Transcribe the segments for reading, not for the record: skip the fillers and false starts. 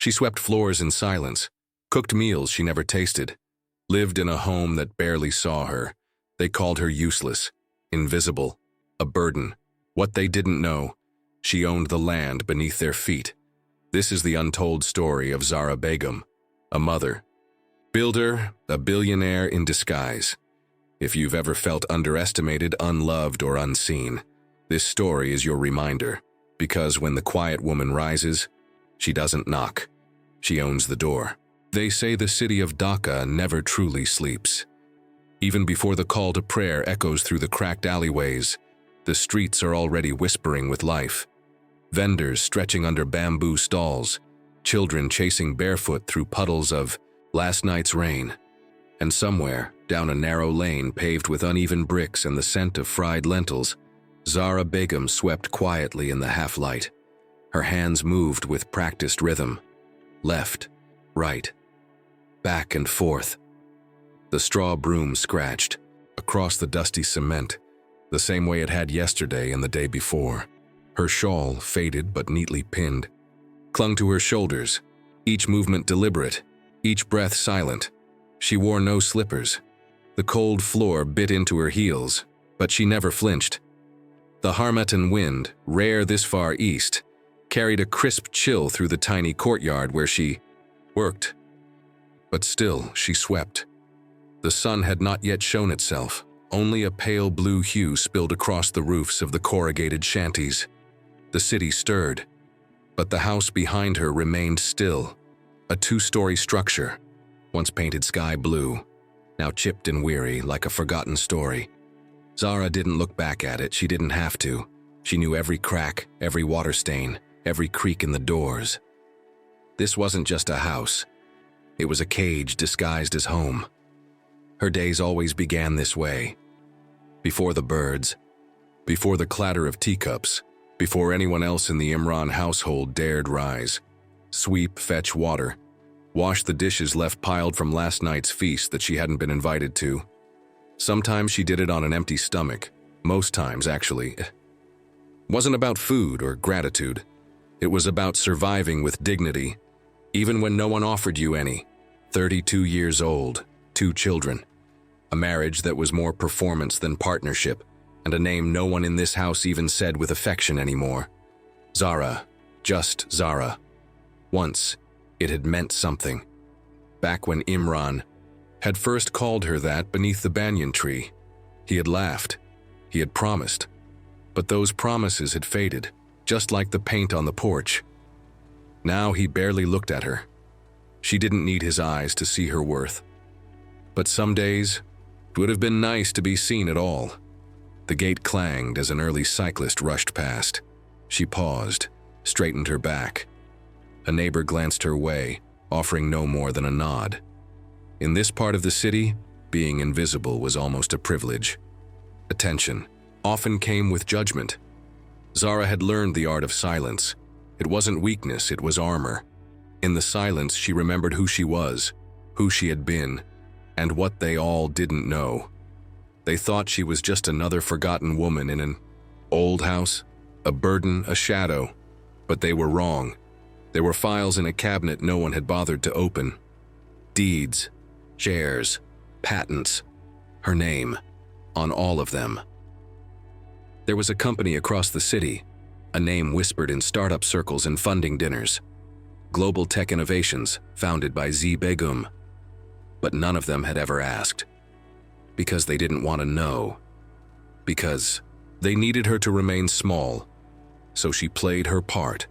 She swept floors in silence, cooked meals she never tasted, lived in a home that barely saw her. They called her useless, invisible, a burden. What they didn't know, she owned the land beneath their feet. This is the untold story of Zara Begum, a mother, builder, a billionaire in disguise. If you've ever felt underestimated, unloved, or unseen, this story is your reminder, because when the quiet woman rises, she doesn't knock. She owns the door. They say the city of Dhaka never truly sleeps. Even before the call to prayer echoes through the cracked alleyways, the streets are already whispering with life. Vendors stretching under bamboo stalls, children chasing barefoot through puddles of last night's rain. And somewhere, down a narrow lane paved with uneven bricks and the scent of fried lentils, Zara Begum swept quietly in the half-light. Her hands moved with practiced rhythm. Left, right, back and forth. The straw broom scratched across the dusty cement, the same way it had yesterday and the day before. Her shawl, faded but neatly pinned, clung to her shoulders, each movement deliberate, each breath silent. She wore no slippers. The cold floor bit into her heels, but she never flinched. The Harmattan wind, rare this far east, carried a crisp chill through the tiny courtyard where she worked. But still, she swept. The sun had not yet shown itself. Only a pale blue hue spilled across the roofs of the corrugated shanties. The city stirred, but the house behind her remained still, a two-story structure, once painted sky blue, now chipped and weary like a forgotten story. Zara didn't look back at it. She didn't have to. She knew every crack, every water stain, every creak in the doors. This wasn't just a house. It was a cage disguised as home. Her days always began this way. Before the birds, before the clatter of teacups, before anyone else in the Imran household dared rise. Sweep, fetch water, wash the dishes left piled from last night's feast that she hadn't been invited to. Sometimes she did it on an empty stomach. Most times, actually. It wasn't about food or gratitude. It was about surviving with dignity, even when no one offered you any. 32 years old, 2 children, a marriage that was more performance than partnership, and a name no one in this house even said with affection anymore. Zara, just Zara. Once, it had meant something. Back when Imran had first called her that beneath the banyan tree, he had laughed, he had promised, but those promises had faded, just like the paint on the porch. Now he barely looked at her. She didn't need his eyes to see her worth. But some days, it would have been nice to be seen at all. The gate clanged as an early cyclist rushed past. She paused, straightened her back. A neighbor glanced her way, offering no more than a nod. In this part of the city, being invisible was almost a privilege. Attention often came with judgment. Zara had learned the art of silence. It wasn't weakness, it was armor. In the silence, she remembered who she was, who she had been, and what they all didn't know. They thought she was just another forgotten woman in an old house, a burden, a shadow. But they were wrong. There were files in a cabinet no one had bothered to open. Deeds, shares, patents, her name, on all of them. There was a company across the city, a name whispered in startup circles and funding dinners. Global Tech Innovations, founded by Zara Begum. But none of them had ever asked. Because they didn't want to know. Because they needed her to remain small. So she played her part.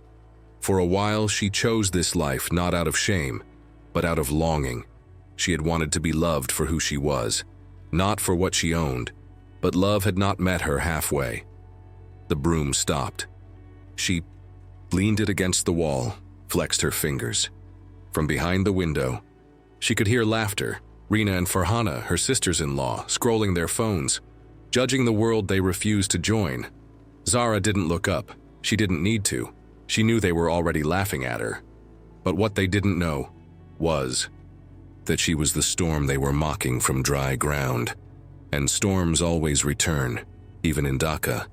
For a while, she chose this life not out of shame, but out of longing. She had wanted to be loved for who she was, not for what she owned, but love had not met her halfway. The broom stopped. She leaned it against the wall, flexed her fingers. From behind the window, she could hear laughter. Rina and Farhana, her sisters-in-law, scrolling their phones, judging the world they refused to join. Zara didn't look up. She didn't need to. She knew they were already laughing at her. But what they didn't know was that she was the storm they were mocking from dry ground. And storms always return, even in Dhaka,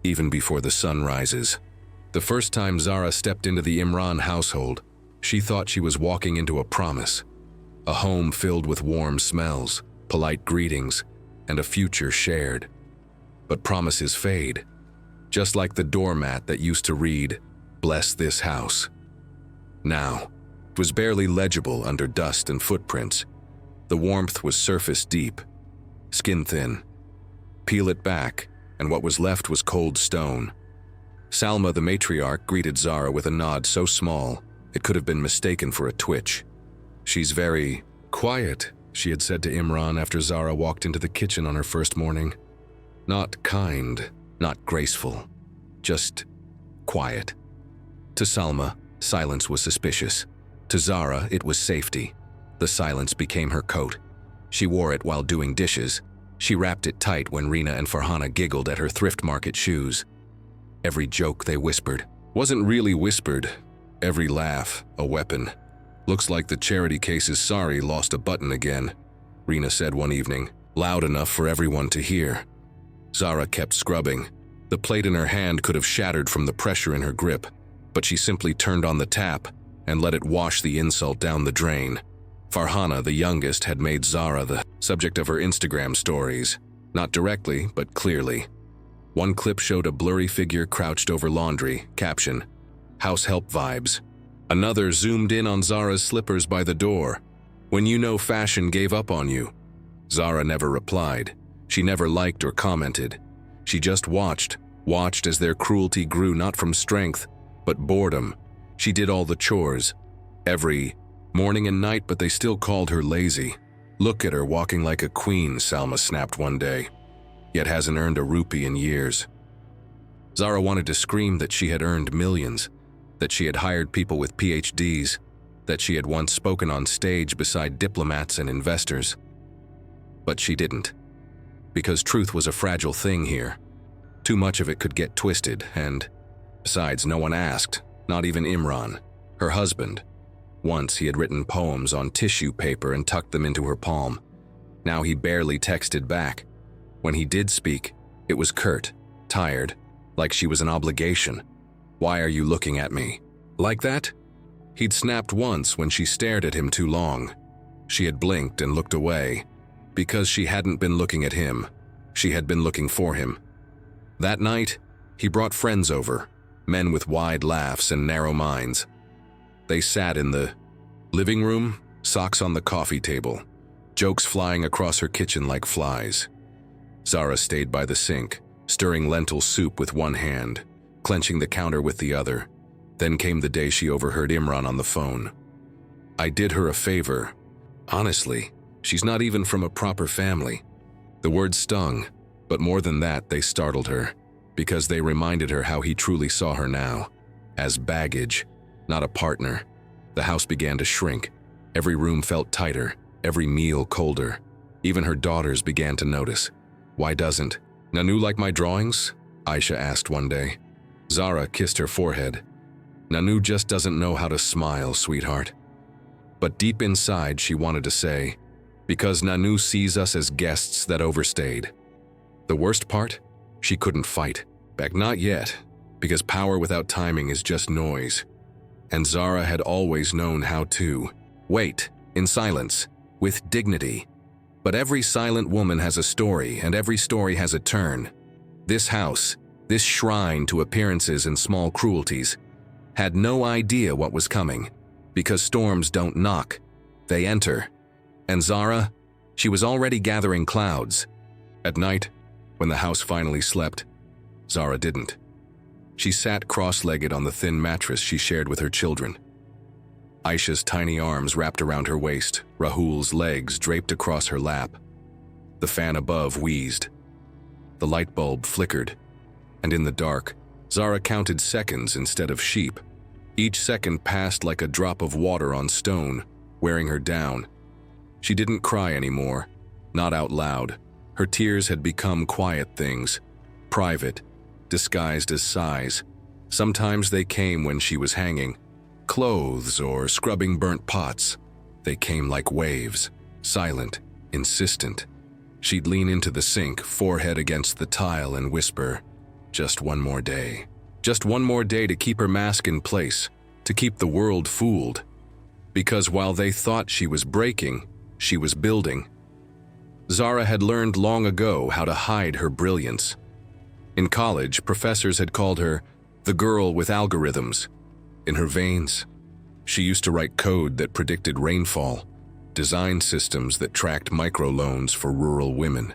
even before the sun rises. The first time Zara stepped into the Imran household, She thought she was walking into a promise, a home filled with warm smells, polite greetings, and a future shared. But promises fade, just like the doormat that used to read, "Bless this house." Now, it was barely legible under dust and footprints. The warmth was surface deep, skin thin. Peel it back, and what was left was cold stone. Salma, the matriarch, greeted Zara with a nod so small it could have been mistaken for a twitch. "She's very quiet," she had said to Imran after Zara walked into the kitchen on her first morning. "Not kind, not graceful, just quiet." To Salma, silence was suspicious. To Zara, it was safety. The silence became her coat. She wore it while doing dishes. She wrapped it tight when Rina and Farhana giggled at her thrift market shoes. Every joke they whispered wasn't really whispered. Every laugh, a weapon. "Looks like the charity case's sorry lost a button again," Rina said one evening, loud enough for everyone to hear. Zara kept scrubbing. The plate in her hand could have shattered from the pressure in her grip, but she simply turned on the tap and let it wash the insult down the drain. Farhana, the youngest, had made Zara the subject of her Instagram stories, not directly, but clearly. One clip showed a blurry figure crouched over laundry, caption, "House help vibes." Another zoomed in on Zara's slippers by the door. "When you know fashion gave up on you." Zara never replied. She never liked or commented. She just watched as their cruelty grew not from strength, but boredom. She did all the chores, every morning and night, but they still called her lazy. "Look at her walking like a queen," Salma snapped one day, "yet hasn't earned a rupee in years." Zara wanted to scream that she had earned millions, that she had hired people with PhDs, that she had once spoken on stage beside diplomats and investors. But she didn't. Because truth was a fragile thing here. Too much of it could get twisted, and besides, no one asked, not even Imran, her husband. Once he had written poems on tissue paper and tucked them into her palm. Now he barely texted back. When he did speak, it was curt, tired, like she was an obligation. "Why are you looking at me like that?" He'd snapped once when she stared at him too long. She had blinked and looked away. Because she hadn't been looking at him, she had been looking for him. That night, he brought friends over, men with wide laughs and narrow minds. They sat in the living room, socks on the coffee table, jokes flying across her kitchen like flies. Zara stayed by the sink, stirring lentil soup with one hand, clenching the counter with the other. Then came the day she overheard Imran on the phone. "I did her a favor. Honestly, she's not even from a proper family." The words stung, but more than that, they startled her, because they reminded her how he truly saw her now, as baggage, not a partner. The house began to shrink. Every room felt tighter, every meal colder. Even her daughters began to notice. "Why doesn't Nanu like my drawings?" Aisha asked one day. Zara kissed her forehead. "Nanu just doesn't know how to smile, sweetheart." But deep inside, she wanted to say, "Because Nanu sees us as guests that overstayed." The worst part? She couldn't fight back, not yet, because power without timing is just noise. And Zara had always known how to wait in silence, with dignity. But every silent woman has a story, and every story has a turn. This house, this shrine to appearances and small cruelties, had no idea what was coming, because storms don't knock, they enter. And Zara, she was already gathering clouds. At night, when the house finally slept, Zara didn't. She sat cross-legged on the thin mattress she shared with her children. Aisha's tiny arms wrapped around her waist, Rahul's legs draped across her lap. The fan above wheezed. The light bulb flickered, and in the dark, Zara counted seconds instead of sheep. Each second passed like a drop of water on stone, wearing her down. She didn't cry anymore, not out loud. Her tears had become quiet things, private, disguised as sighs. Sometimes they came when she was hanging clothes or scrubbing burnt pots. They came like waves, silent, insistent. She'd lean into the sink, forehead against the tile, and whisper, "Just one more day. Just one more day to keep her mask in place, to keep the world fooled." Because while they thought she was breaking, she was building. Zara had learned long ago how to hide her brilliance. In college, professors had called her the girl with algorithms in her veins. She used to write code that predicted rainfall, design systems that tracked microloans for rural women.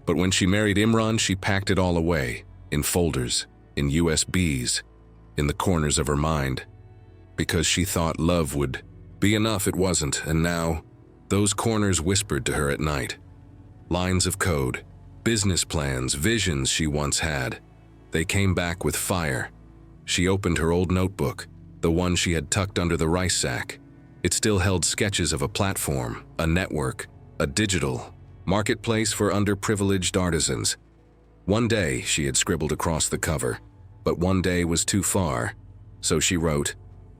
But when she married Imran, she packed it all away, in folders, in USBs, in the corners of her mind. Because she thought love would be enough, it wasn't, and now, those corners whispered to her at night. Lines of code, business plans, visions she once had. They came back with fire. She opened her old notebook, the one she had tucked under the rice sack. It still held sketches of a platform, a network, a digital marketplace for underprivileged artisans. One day, she had scribbled across the cover, but one day was too far, so she wrote,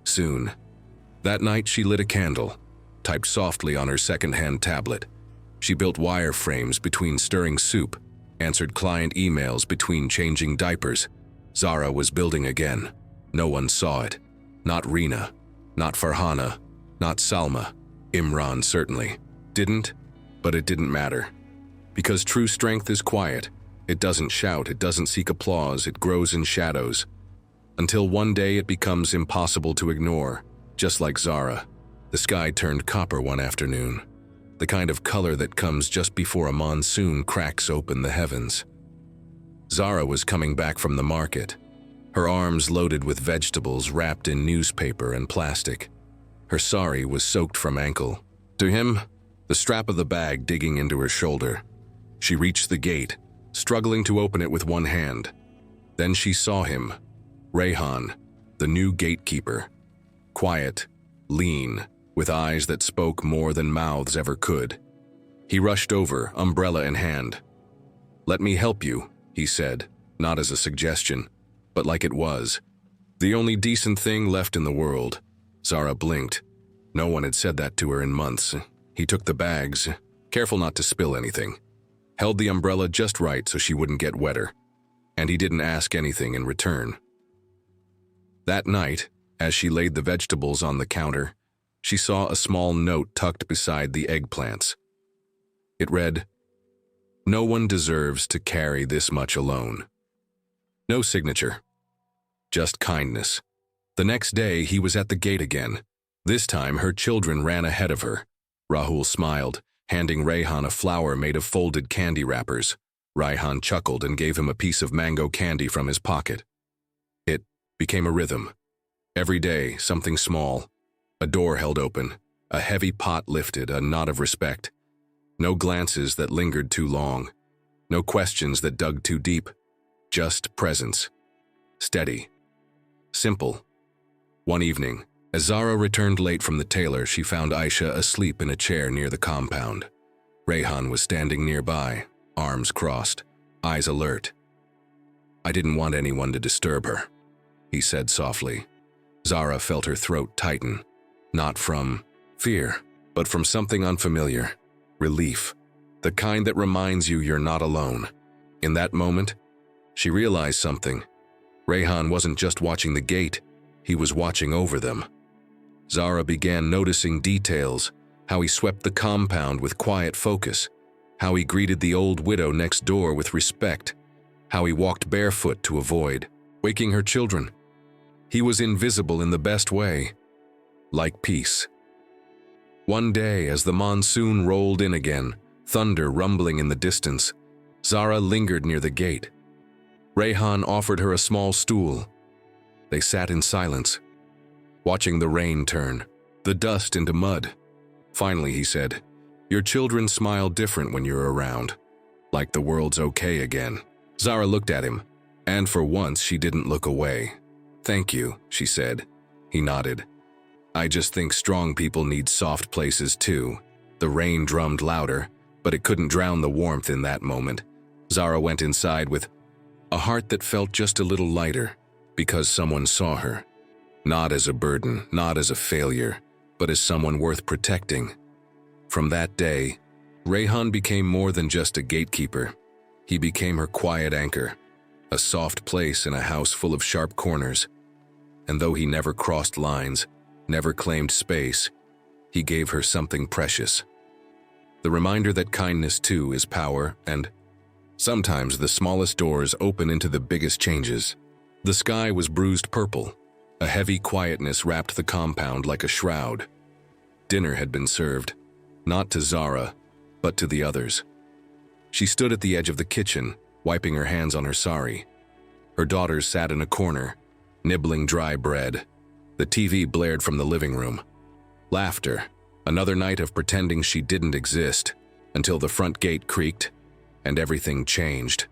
soon. That night, she lit a candle, typed softly on her second-hand tablet. She built wireframes between stirring soup, answered client emails between changing diapers. Zara was building again. No one saw it. Not Rina, not Farhana, not Salma. Imran certainly didn't, but it didn't matter. Because true strength is quiet. It doesn't shout, it doesn't seek applause, it grows in shadows. Until one day it becomes impossible to ignore. Just like Zara, the sky turned copper one afternoon. The kind of color that comes just before a monsoon cracks open the heavens. Zara was coming back from the market, her arms loaded with vegetables wrapped in newspaper and plastic. Her sari was soaked from ankle to him, the strap of the bag digging into her shoulder. She reached the gate, struggling to open it with one hand. Then she saw him, Rayhan, the new gatekeeper. Quiet, lean, with eyes that spoke more than mouths ever could. He rushed over, umbrella in hand. "Let me help you," he said, not as a suggestion, but like it was. The only decent thing left in the world. Zara blinked. No one had said that to her in months. He took the bags, careful not to spill anything. Held the umbrella just right so she wouldn't get wetter. And he didn't ask anything in return. That night, as she laid the vegetables on the counter, she saw a small note tucked beside the eggplants. It read, "No one deserves to carry this much alone." No signature, just kindness. The next day, he was at the gate again. This time, her children ran ahead of her. Rahul smiled, handing Rayhan a flower made of folded candy wrappers. Rayhan chuckled and gave him a piece of mango candy from his pocket. It became a rhythm. Every day, something small. A door held open, a heavy pot lifted, a nod of respect. No glances that lingered too long. No questions that dug too deep. Just presence. Steady. Simple. One evening, as Zara returned late from the tailor, she found Aisha asleep in a chair near the compound. Rayhan was standing nearby, arms crossed, eyes alert. "I didn't want anyone to disturb her," he said softly. Zara felt her throat tighten, not from fear, but from something unfamiliar. Relief. The kind that reminds you you're not alone. In that moment, she realized something. Rayhan wasn't just watching the gate, he was watching over them. Zara began noticing details, how he swept the compound with quiet focus, how he greeted the old widow next door with respect, how he walked barefoot to avoid waking her children. He was invisible in the best way, like peace. One day, as the monsoon rolled in again, thunder rumbling in the distance, Zara lingered near the gate. Rayhan offered her a small stool. They sat in silence, watching the rain turn, the dust into mud. Finally, he said, "Your children smile different when you're around, like the world's okay again." Zara looked at him, and for once she didn't look away. "Thank you," she said. He nodded. "I just think strong people need soft places too." The rain drummed louder, but it couldn't drown the warmth in that moment. Zara went inside with a heart that felt just a little lighter, because someone saw her. Not as a burden, not as a failure, but as someone worth protecting. From that day, Rayhan became more than just a gatekeeper. He became her quiet anchor, a soft place in a house full of sharp corners. And though he never crossed lines, never claimed space. He gave her something precious. The reminder that kindness too is power, and sometimes the smallest doors open into the biggest changes. The sky was bruised purple. A heavy quietness wrapped the compound like a shroud. Dinner had been served, not to Zara, but to the others. She stood at the edge of the kitchen, wiping her hands on her sari. Her daughters sat in a corner, nibbling dry bread. The TV blared from the living room. Laughter, another night of pretending she didn't exist, until the front gate creaked, and everything changed.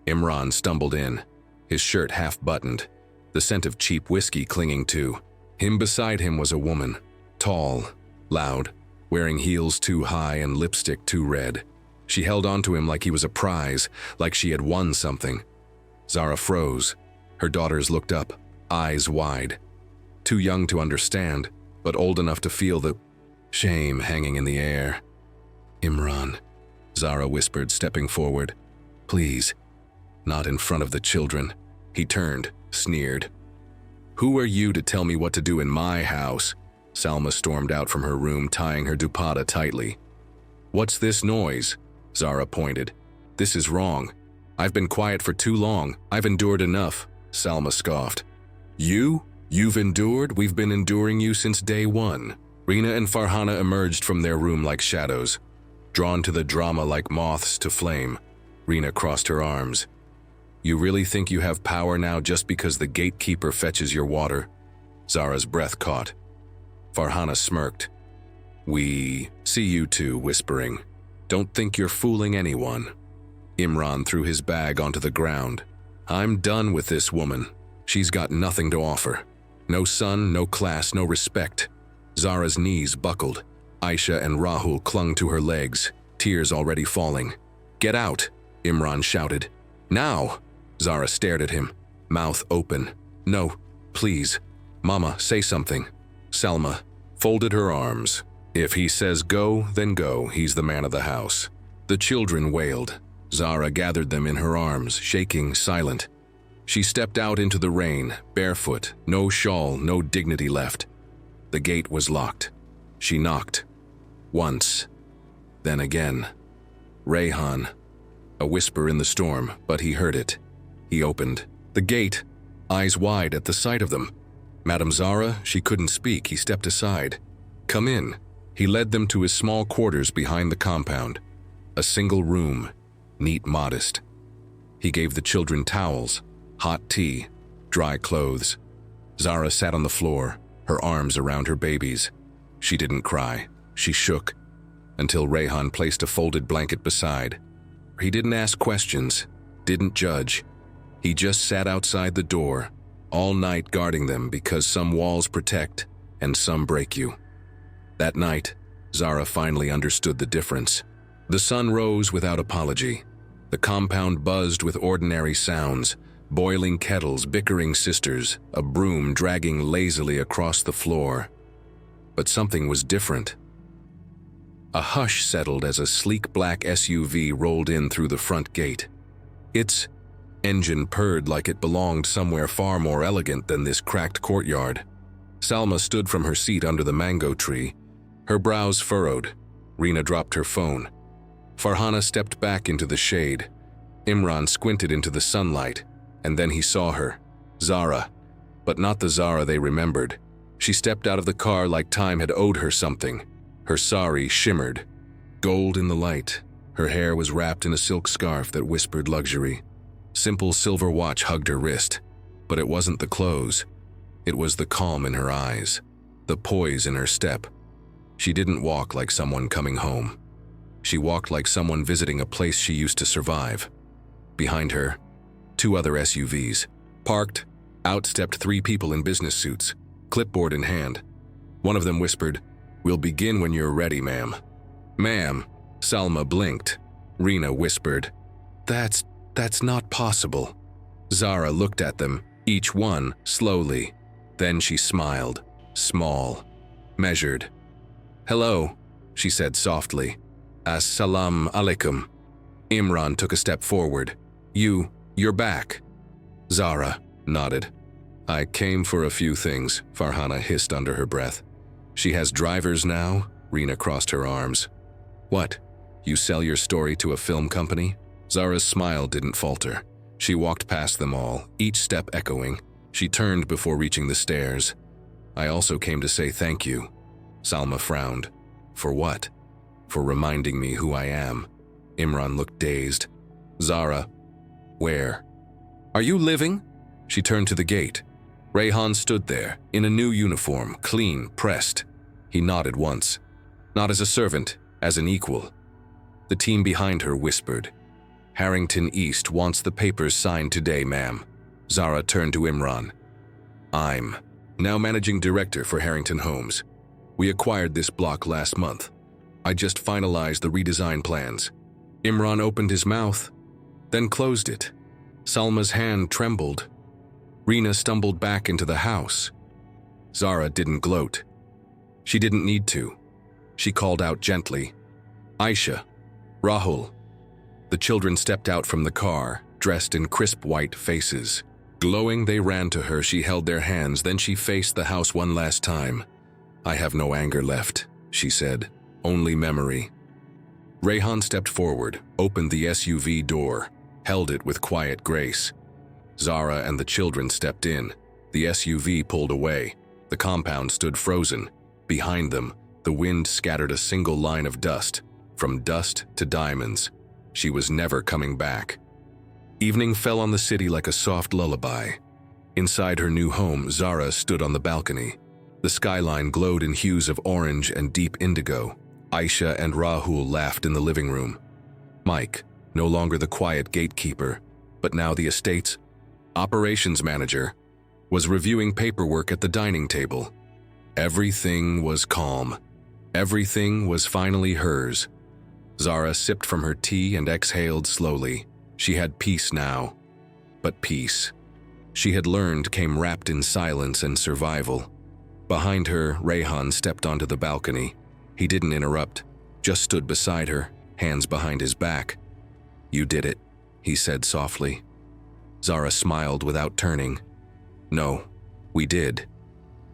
Imran stumbled in, his shirt half-buttoned, the scent of cheap whiskey clinging to him. Beside him was a woman, tall, loud, wearing heels too high and lipstick too red. She held onto him like he was a prize, like she had won something. Zara froze. Her daughters looked up, eyes wide. Too young to understand, but old enough to feel the shame hanging in the air. "Imran," Zara whispered, stepping forward. "Please." Not in front of the children. He turned, sneered. "Who are you to tell me what to do in my house?" Salma stormed out from her room, tying her dupatta tightly. "What's this noise?" Zara pointed. "This is wrong. I've been quiet for too long. I've endured enough," Salma scoffed. You've endured? We've been enduring you since day one." Rina and Farhana emerged from their room like shadows, drawn to the drama like moths to flame. Rina crossed her arms. "You really think you have power now just because the gatekeeper fetches your water?" Zara's breath caught. Farhana smirked. "We see you two," whispering. "Don't think you're fooling anyone." Imran threw his bag onto the ground. "I'm done with this woman. She's got nothing to offer. No son, no class, no respect." Zara's knees buckled. Aisha and Rahul clung to her legs, tears already falling. "Get out," Imran shouted. "Now!" Zara stared at him, mouth open. "No, please. Mama, say something." Salma folded her arms. "If he says go, then go. He's the man of the house." The children wailed. Zara gathered them in her arms, shaking, silent. She stepped out into the rain, barefoot, no shawl, no dignity left. The gate was locked. She knocked. Once. Then again. "Rayhan." A whisper in the storm, but he heard it. He opened the gate, eyes wide at the sight of them. "Madam Zara," she couldn't speak. He stepped aside. "Come in." He led them to his small quarters behind the compound. A single room, neat, modest. He gave the children towels, hot tea, dry clothes. Zara sat on the floor, her arms around her babies. She didn't cry. She shook, until Rayhan placed a folded blanket beside. He didn't ask questions, didn't judge. He just sat outside the door, all night guarding them, because some walls protect and some break you. That night, Zara finally understood the difference. The sun rose without apology. The compound buzzed with ordinary sounds, boiling kettles, bickering sisters, a broom dragging lazily across the floor. But something was different. A hush settled as a sleek black SUV rolled in through the front gate. Its engine purred like it belonged somewhere far more elegant than this cracked courtyard. Salma stood from her seat under the mango tree, her brows furrowed. Rina dropped her phone. Farhana stepped back into the shade. Imran squinted into the sunlight, and then he saw her. Zara, but not the Zara they remembered. She stepped out of the car like time had owed her something. Her sari shimmered, gold in the light. Her hair was wrapped in a silk scarf that whispered luxury. Simple silver watch hugged her wrist, but it wasn't the clothes. It was the calm in her eyes, the poise in her step. She didn't walk like someone coming home. She walked like someone visiting a place she used to survive. Behind her, 2 other SUVs. Parked, out stepped 3 people in business suits, clipboard in hand. One of them whispered, "We'll begin when you're ready, ma'am." "Ma'am," Salma blinked. Rina whispered, That's not possible." Zara looked at them, each one, slowly. Then she smiled, small, measured. "Hello," she said softly. "As-salam alaikum." Imran took a step forward. You're back." Zara nodded. I came for a few things, Farhana hissed under her breath. She has drivers now? Rina crossed her arms. What? You sell your story to a film company? Zara's smile didn't falter. She walked past them all, each step echoing. She turned before reaching the stairs. I also came to say thank you. Salma frowned. For what? For reminding me who I am. Imran looked dazed. Zara, where? Are you living? She turned to the gate. Rayhan stood there, in a new uniform, clean, pressed. He nodded once. Not as a servant, as an equal. The team behind her whispered. Harrington East wants the papers signed today, ma'am. Zara turned to Imran. I'm now managing director for Harrington Homes. We acquired this block last month. I just finalized the redesign plans. Imran opened his mouth, then closed it. Salma's hand trembled. Rina stumbled back into the house. Zara didn't gloat. She didn't need to. She called out gently, Aisha, Rahul. The children stepped out from the car, dressed in crisp white faces. Glowing, they ran to her. She held their hands, then she faced the house one last time. I have no anger left, she said, only memory. Rayhan stepped forward, opened the SUV door, held it with quiet grace. Zara and the children stepped in. The SUV pulled away. The compound stood frozen. Behind them, the wind scattered a single line of dust, from dust to diamonds. She was never coming back. Evening fell on the city like a soft lullaby. Inside her new home, Zara stood on the balcony. The skyline glowed in hues of orange and deep indigo. Aisha and Rahul laughed in the living room. Mike, no longer the quiet gatekeeper, but now the estate's operations manager, was reviewing paperwork at the dining table. Everything was calm. Everything was finally hers. Zara sipped from her tea and exhaled slowly. She had peace now. But peace, she had learned, came wrapped in silence and survival. Behind her, Rayhan stepped onto the balcony. He didn't interrupt, just stood beside her, hands behind his back. You did it, he said softly. Zara smiled without turning. No, we did.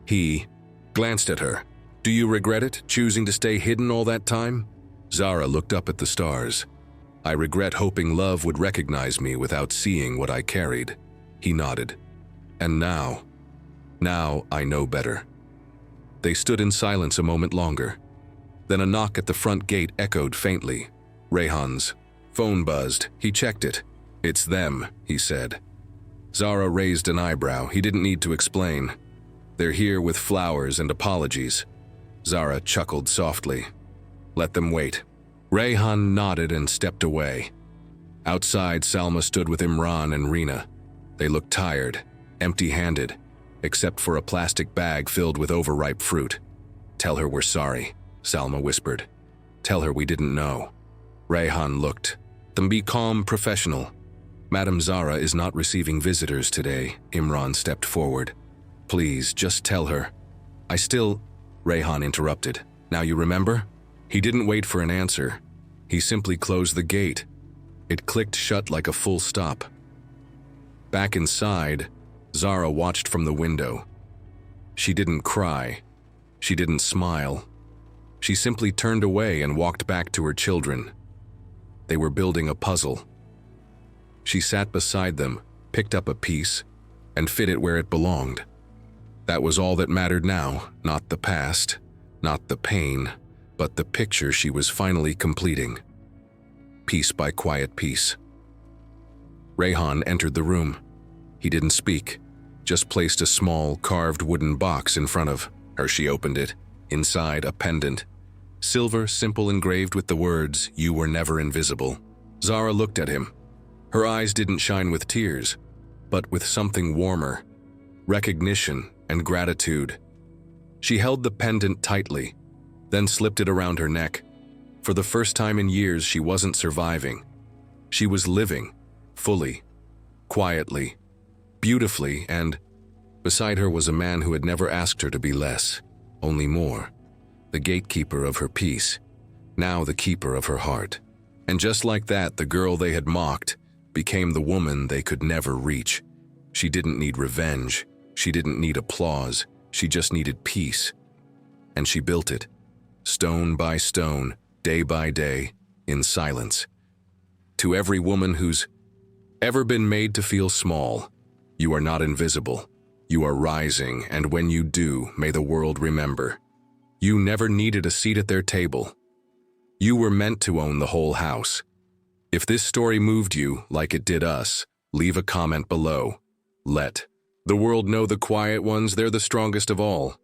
He glanced at her. Do you regret it, choosing to stay hidden all that time? Zara looked up at the stars. I regret hoping love would recognize me without seeing what I carried. He nodded. And now I know better. They stood in silence a moment longer. Then a knock at the front gate echoed faintly. Rayhan's phone buzzed. He checked it. It's them, he said. Zara raised an eyebrow. He didn't need to explain. They're here with flowers and apologies. Zara chuckled softly. Let them wait. Rayhan nodded and stepped away. Outside, Salma stood with Imran and Rina. They looked tired, empty-handed, except for a plastic bag filled with overripe fruit. Tell her we're sorry, Salma whispered. Tell her we didn't know. Rayhan looked. Then be calm, professional. Madam Zara is not receiving visitors today. Imran stepped forward. Please, just tell her. Rayhan interrupted. Now you remember? He didn't wait for an answer. He simply closed the gate. It clicked shut like a full stop. Back inside, Zara watched from the window. She didn't cry. She didn't smile. She simply turned away and walked back to her children. They were building a puzzle. She sat beside them, picked up a piece, and fit it where it belonged. That was all that mattered now, not the past, not the pain, but the picture she was finally completing. Piece by quiet piece. Rayhan entered the room. He didn't speak, just placed a small, carved wooden box in front of her. She opened it. Inside, a pendant. Silver, simple, engraved with the words, "You were never invisible." Zara looked at him. Her eyes didn't shine with tears, but with something warmer. Recognition and gratitude. She held the pendant tightly, then slipped it around her neck. For the first time in years, she wasn't surviving. She was living, fully, quietly, beautifully, and beside her was a man who had never asked her to be less, only more. The gatekeeper of her peace, now the keeper of her heart. And just like that, the girl they had mocked became the woman they could never reach. She didn't need revenge. She didn't need applause, she just needed peace. And she built it, stone by stone, day by day, in silence. To every woman who's ever been made to feel small, you are not invisible. You are rising, and when you do, may the world remember. You never needed a seat at their table. You were meant to own the whole house. If this story moved you, like it did us, leave a comment below. Let the world know the quiet ones, they're the strongest of all.